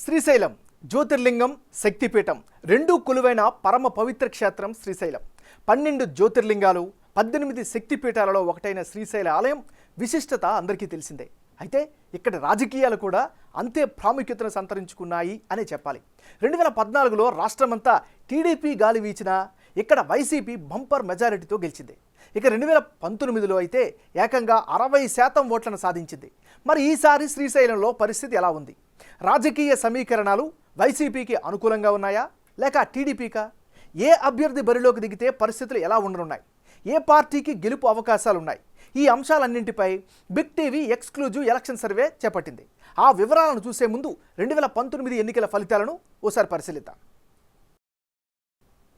శ్రీశైలం జ్యోతిర్లింగం శక్తిపీఠం రెండూ కొలువైన పరమ పవిత్ర క్షేత్రం శ్రీశైలం. 12 జ్యోతిర్లింగాలు 18 శక్తిపీఠాలలో ఒకటైన శ్రీశైల ఆలయం విశిష్టత అందరికీ తెలిసిందే. అయితే ఇక్కడ రాజకీయాలు కూడా అంతే ప్రాముఖ్యతను సంతరించుకున్నాయి అనే చెప్పాలి. 2014లో రాష్ట్రమంతా టీడీపీ గాలి వీచినా ఇక్కడ వైసీపీ బంపర్ మెజారిటీతో గెలిచింది. ఇక 2019లో అయితే ఏకంగా 60% ఓట్లను సాధించింది. మరి ఈసారి శ్రీశైలంలో పరిస్థితి ఎలా ఉంది? రాజకీయ సమీకరణాలు వైసీపీకి అనుకూలంగా ఉన్నాయా లేక టీడీపీకా? ఏ అభ్యర్థి బరిలోకి దిగితే పరిస్థితులు ఎలా ఉండనున్నాయి? ఏ పార్టీకి గెలుపు అవకాశాలు ఉన్నాయి? ఈ అంశాలన్నింటిపై big TV exclusive election survey చేపట్టింది. ఆ వివరాలను చూసే ముందు 2019 ఎన్నికల ఫలితాలను ఓసారి పరిశీలిద్దాం.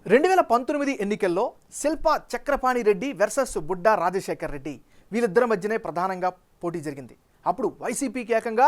2019 ఎన్నికల్లో శిల్పా చక్రపాణి రెడ్డి వర్సెస్ బుడ్డా రాజశేఖర్ రెడ్డి వీళ్ళిద్దరి మధ్యనే ప్రధానంగా పోటీ జరిగింది. అప్పుడు వైసీపీకి ఏకంగా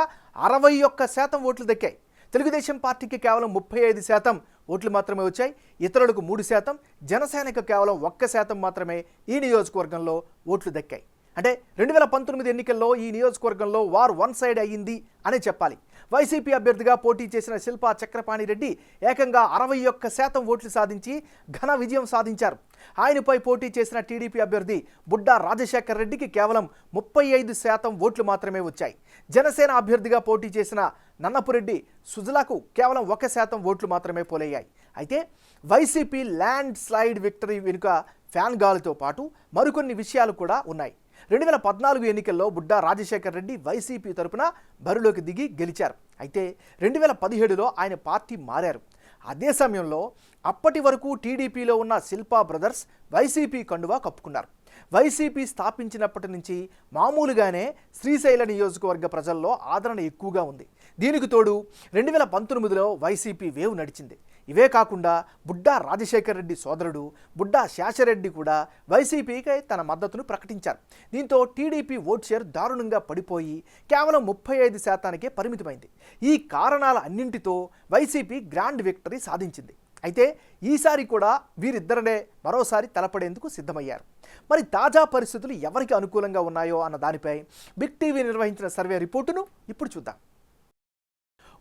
61% ఓట్లు దక్కాయి. తెలుగుదేశం పార్టీకి కేవలం 35% ఓట్లు మాత్రమే వచ్చాయి. ఇతరులకు 3%, జనసేనకు కేవలం 1% మాత్రమే ఈ నియోజకవర్గంలో ఓట్లు దక్కాయి. అంటే 2019 ఎన్నికల్లో ఈ నియోజకవర్గంలో వార్ వన్ సైడ్ అయ్యింది అనే చెప్పాలి. వైసీపీ అభ్యర్థిగా పోటీ చేసిన శిల్పా చక్రపాణి రెడ్డి ఏకంగా 61% ఓట్లు సాధించి ఘన విజయం సాధించారు. ఆయనపై పోటీ చేసిన టీడీపీ అభ్యర్థి బుడ్డా రాజశేఖర్ రెడ్డికి కేవలం 35% ఓట్లు మాత్రమే వచ్చాయి. జనసేన అభ్యర్థిగా పోటీ చేసిన నన్నపురెడ్డి సుజలాకు కేవలం 1% ఓట్లు మాత్రమే పోలయ్యాయి. అయితే వైసీపీ ల్యాండ్ స్లైడ్ విక్టరీ వెనుక ఫ్యాన్ గాలితో పాటు మరికొన్ని విషయాలు కూడా ఉన్నాయి. 2014 ఎన్నికల్లో బుడ్డా రాజశేఖర్ రెడ్డి వైసీపీ తరపున బరిలోకి దిగి గెలిచారు. అయితే 2017లో ఆయన పార్టీ మారారు. అదే సమయంలో అప్పటి వరకు టీడీపీలో ఉన్న శిల్పా బ్రదర్స్ వైసీపీ కండువా కప్పుకున్నారు. వైసీపీ స్థాపించినప్పటి నుంచి మామూలుగానే శ్రీశైల నియోజకవర్గ ప్రజల్లో ఆదరణ ఎక్కువగా ఉంది. దీనికి తోడు 2019లో వైసీపీ వేవ్ నడిచింది. ఇవే కాకుండా బుడ్డా రాజశేఖర్ రెడ్డి సోదరుడు బుడ్డా శేషరెడ్డి కూడా వైసీపీకి తన మద్దతును ప్రకటించారు. దీంతో టీడీపీ ఓట్ షేర్ దారుణంగా పడిపోయి కేవలం 35%కే పరిమితమైంది. ఈ కారణాల అన్నింటితో వైసీపీ గ్రాండ్ విక్టరీ సాధించింది. అయితే ఈసారి కూడా వీరిద్దరనే మరోసారి తలపడేందుకు సిద్ధమయ్యారు. మరి తాజా పరిస్థితులు ఎవరికి అనుకూలంగా ఉన్నాయో అన్న దానిపై బిగ్ టీవీ నిర్వహించిన సర్వే రిపోర్టును ఇప్పుడు చూద్దాం.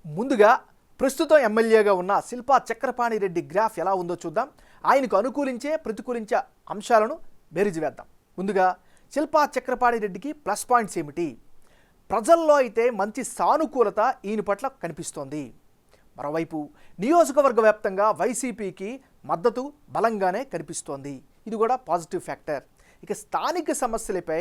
ముందుగా ప్రస్తుతం ఎమ్మెల్యేగా ఉన్న శిల్పా చక్రపాణి రెడ్డి గ్రాఫ్ ఎలా ఉందో చూద్దాం. ఆయనకు అనుకూలించే ప్రతికూలించే అంశాలను బేరీజు వేద్దాం. ముందుగా శిల్పా చక్రపాణి రెడ్డికి ప్లస్ పాయింట్స్ ఏమిటి? ప్రజల్లో అయితే మంచి సానుకూలత ఈయన పట్ల కనిపిస్తోంది. మరోవైపు నియోజకవర్గ వ్యాప్తంగా వైసీపీకి మద్దతు బలంగానే కనిపిస్తోంది. ఇది కూడా పాజిటివ్ ఫ్యాక్టర్. ఇక స్థానిక సమస్యలపై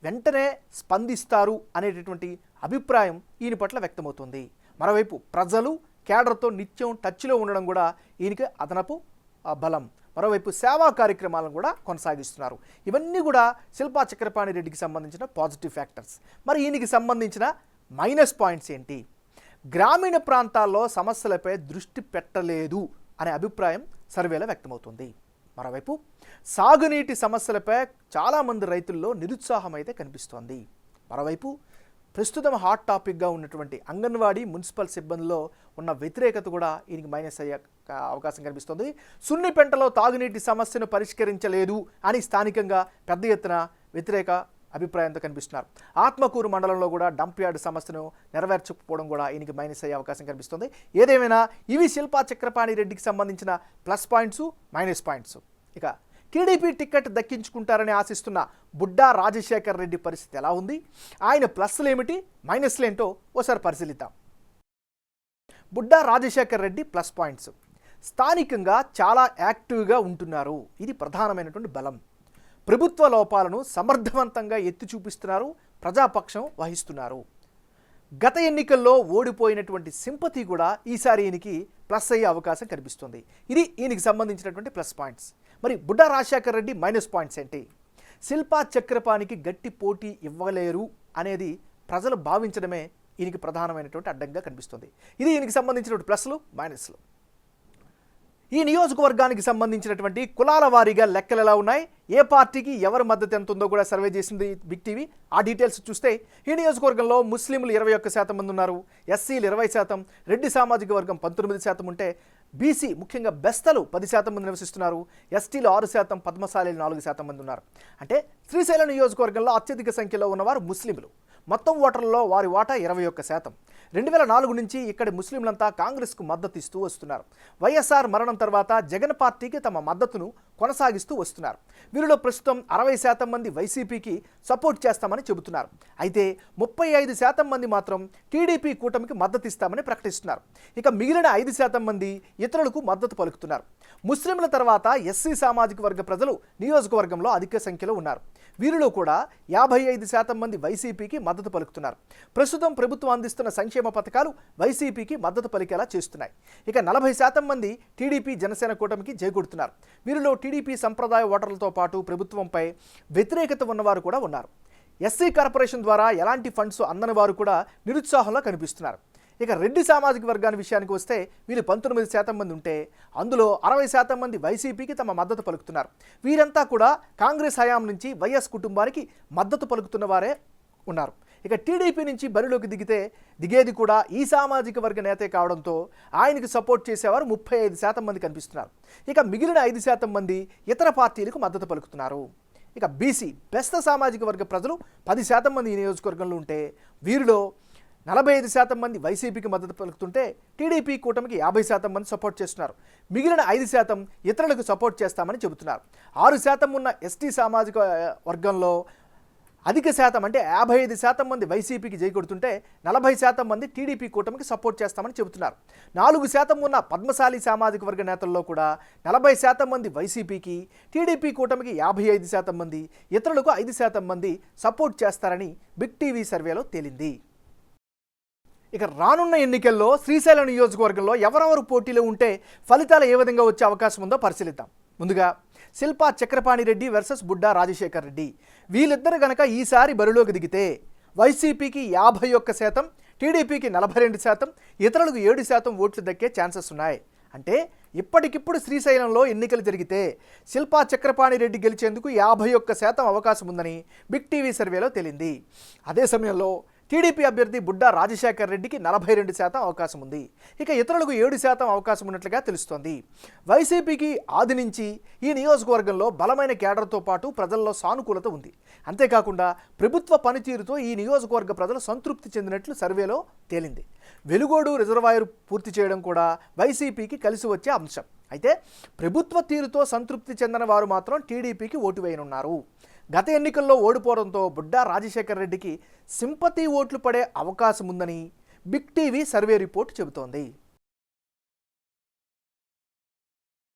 వెంటనే స్పందిస్తారు అనేటటువంటి అభిప్రాయం ఈయన పట్ల వ్యక్తమవుతుంది. మరోవైపు ప్రజలు కేడర్తో నిత్యం టచ్లో ఉండడం కూడా ఈయనకి అదనపు బలం. మరోవైపు సేవా కార్యక్రమాలను కూడా కొనసాగిస్తున్నారు. ఇవన్నీ కూడా శిల్పా చక్రపాణి రెడ్డికి సంబంధించిన పాజిటివ్ ఫ్యాక్టర్స్. మరి ఈయనకి సంబంధించిన మైనస్ పాయింట్స్ ఏంటి? గ్రామీణ ప్రాంతాల్లో సమస్యలపై దృష్టి పెట్టలేదు అనే అభిప్రాయం సర్వేలో వ్యక్తమవుతుంది. మరోవైపు సాగునీటి సమస్యలపై చాలామంది రైతుల్లో నిరుత్సాహం అయితే కనిపిస్తోంది. మరోవైపు ప్రస్తుతం హాట్ టాపిక్గా ఉన్నటువంటి అంగన్వాడీ మున్సిపల్ సిబ్బందిలో ఉన్న వ్యతిరేకత కూడా ఈయనకి మైనస్ అయ్యే అవకాశం కనిపిస్తుంది. సున్నిపెంటలో తాగునీటి సమస్యను పరిష్కరించలేదు అని స్థానికంగా పెద్ద ఎత్తున వ్యతిరేక అభిప్రాయంతో కనిపిస్తున్నారు. ఆత్మకూరు మండలంలో కూడా డంప్ యార్డ్ సమస్యను నెరవేర్చకపోవడం కూడా ఈయనకి మైనస్ అయ్యే అవకాశం కనిపిస్తుంది. ఏదేమైనా ఇవి శిల్పా చక్రపాణి రెడ్డికి సంబంధించిన ప్లస్ పాయింట్స్, మైనస్ పాయింట్స్. ఇక టీడీపీ టికెట్ దక్కించుకుంటారని ఆశిస్తున్న బుడ్డా రాజశేఖర్ రెడ్డి పరిస్థితి ఎలా ఉంది? ఆయన ప్లస్లు ఏమిటి, మైనస్లు ఏంటో ఓసారి పరిశీలిద్దాం. బుడ్డా రాజశేఖర్ రెడ్డి ప్లస్ పాయింట్స్: స్థానికంగా చాలా యాక్టివ్గా ఉంటున్నారు. ఇది ప్రధానమైనటువంటి బలం. ప్రభుత్వ లోపాలను సమర్థవంతంగా ఎత్తి చూపిస్తున్నారు, ప్రజాపక్షం వహిస్తున్నారు. గత ఎన్నికల్లో ఓడిపోయినటువంటి సింపతి కూడా ఈసారి ఈయనకి ప్లస్ అయ్యే అవకాశం కనిపిస్తుంది. ఇది ఈయనకి సంబంధించినటువంటి ప్లస్ పాయింట్స్. మరి బుడ్డా రాజశేఖర్ రెడ్డి మైనస్ పాయింట్స్ ఏంటి? శిల్పా చక్రపాణికి గట్టి పోటీ ఇవ్వలేరు అనేది ప్రజలు భావించడమే ఈయనకి ప్రధానమైనటువంటి అడ్డంగా కనిపిస్తుంది. ఇది ఈయనకి సంబంధించినటువంటి ప్లస్లు, మైనస్లు. ఈ నియోజకవర్గానికి సంబంధించినటువంటి కులాల వారీగా లెక్కలు ఎలా ఉన్నాయి, ఏ పార్టీకి ఎవరి మద్దతు ఎంత ఉందో కూడా సర్వే చేసింది బిగ్ టీవీ. ఆ డీటెయిల్స్ చూస్తే ఈ నియోజకవర్గంలో ముస్లింలు 21% మంది ఉన్నారు, ఎస్సీలు 20%, రెడ్డి సామాజిక వర్గం 19% ఉంటే బీసీ ముఖ్యంగా బెస్తలు 10% మంది నివసిస్తున్నారు, ఎస్టీలు 6%, పద్మశాలీలు 4% మంది ఉన్నారు. అంటే శ్రీశైలం నియోజకవర్గంలో అత్యధిక సంఖ్యలో ఉన్నవారు ముస్లింలు. మొత్తం ఓటర్లలో వారి వాటా 21%. 2004 నుంచి ఇక్కడి ముస్లింలంతా కాంగ్రెస్కు మద్దతు ఇస్తూ వస్తున్నారు. వైఎస్ఆర్ మరణం తర్వాత జగన్ పార్టీకి తమ మద్దతును కొనసాగిస్తూ వస్తున్నారు. వీరిలో ప్రస్తుతం 60% మంది వైసీపీకి సపోర్ట్ చేస్తామని చెబుతున్నారు. అయితే 35% మంది మాత్రం టీడీపీ కూటమికి మద్దతు ఇస్తామని ప్రకటిస్తున్నారు. ఇక మిగిలిన 5% మంది ఇతరులకు మద్దతు పలుకుతున్నారు. ముస్లింల తర్వాత ఎస్సీ సామాజిక వర్గ ప్రజలు నియోజకవర్గంలో అధిక సంఖ్యలో ఉన్నారు. వీరిలో కూడా 55% మంది వైసీపీకి మద్దతు పలుకుతున్నారు. ప్రస్తుతం ప్రభుత్వం అందిస్తున్న సంక్షేమ పథకాలు వైసీపీకి మద్దతు పలికేలా చేస్తున్నాయి. ఇక 40% మంది టీడీపీ జనసేన కూటమికి జైకొడుతున్నారు. వీరిలో టీడీపీ సంప్రదాయ ఓటర్లతో పాటు ప్రభుత్వంపై వ్యతిరేకత ఉన్నవారు కూడా ఉన్నారు. ఎస్సీ కార్పొరేషన్ ద్వారా ఎలాంటి ఫండ్స్ అందని వారు కూడా నిరుత్సాహంలో కనిపిస్తున్నారు. ఇక రెడ్డి సామాజిక వర్గాన్ని విషయానికి వస్తే వీళ్ళు 19% మంది ఉంటే అందులో 60% మంది వైసీపీకి తమ మద్దతు పలుకుతున్నారు. వీరంతా కూడా కాంగ్రెస్ హయాం నుంచి వైఎస్ కుటుంబానికి మద్దతు పలుకుతున్న వారే ఉన్నారు. ఇక టీడీపీ నుంచి బరిలోకి దిగేది కూడా ఈ సామాజిక వర్గ నేతే కావడంతో ఆయనకు సపోర్ట్ చేసేవారు 35% మంది కనిపిస్తున్నారు. ఇక మిగిలిన 5% మంది ఇతర పార్టీలకు మద్దతు పలుకుతున్నారు. ఇక బీసీ బెస్త సామాజిక వర్గ ప్రజలు 10% మంది ఈ నియోజకవర్గంలో ఉంటే వీరిలో 45% మంది వైసీపీకి మద్దతు పలుకుతుంటే టీడీపీ కూటమికి 50% మంది సపోర్ట్ చేస్తున్నారు. మిగిలిన 5% ఇతరులకు సపోర్ట్ చేస్తామని చెబుతున్నారు. 6% ఉన్న ఎస్టీ సామాజిక వర్గంలో అధిక శాతం అంటే 55% మంది వైసీపీకి జైకొడుతుంటే 40% మంది టీడీపీ కూటమికి సపోర్ట్ చేస్తామని చెబుతున్నారు. 4% ఉన్న పద్మశాలి సామాజిక వర్గ నేతల్లో కూడా 40% మంది వైసీపీకి, టీడీపీ కూటమికి 55% మంది, ఇతరులకు 5% మంది సపోర్ట్ చేస్తారని బిగ్ టీవీ సర్వేలో తేలింది. ఇక రానున్న ఎన్నికల్లో శ్రీశైలం నియోజకవర్గంలో ఎవరెవరు పోటీలో ఉంటే ఫలితాలు ఏ విధంగా వచ్చే అవకాశం ఉందో పరిశీలిద్దాం. ముందుగా శిల్పా చక్రపాణి రెడ్డి వర్సెస్ బుడ్డా రాజశేఖర్ రెడ్డి. వీళ్ళిద్దరు గనక ఈసారి బరిలోకి దిగితే వైసీపీకి 51%, టీడీపీకి 42%, ఇతరులకు 7% ఓట్లు దక్కే ఛాన్సెస్ ఉన్నాయి. అంటే ఇప్పటికిప్పుడు శ్రీశైలంలో ఎన్నికలు జరిగితే శిల్పా చక్రపాణి రెడ్డి గెలిచేందుకు 51% అవకాశం ఉందని బిగ్ టీవీ సర్వేలో తేలింది. అదే సమయంలో టీడీపీ అభ్యర్థి బుడ్డా రాజశేఖర్ రెడ్డికి 42% అవకాశం ఉంది. ఇక ఇతరులకు 7% అవకాశం ఉన్నట్లుగా తెలుస్తోంది. వైసీపీకి ఆది నుంచి ఈ నియోజకవర్గంలో బలమైన కేడర్తో పాటు ప్రజల్లో సానుకూలత ఉంది. అంతేకాకుండా ప్రభుత్వ పనితీరుతో ఈ నియోజకవర్గ ప్రజలు సంతృప్తి చెందినట్లు సర్వేలో తేలింది. వెలుగోడు రిజర్వాయర్ పూర్తి చేయడం కూడా వైసీపీకి కలిసి వచ్చే అంశం. అయితే ప్రభుత్వ తీరుతో సంతృప్తి చెందిన వారు మాత్రం టీడీపీకి ఓటు వేయనున్నారు. గత ఎన్నికల్లో ఓడిపోవడంతో బుడ్డా రాజశేఖర్ రెడ్డికి సింపతి ఓట్లు పడే అవకాశం ఉందని బిగ్ టీవీ సర్వే రిపోర్ట్ చెబుతోంది.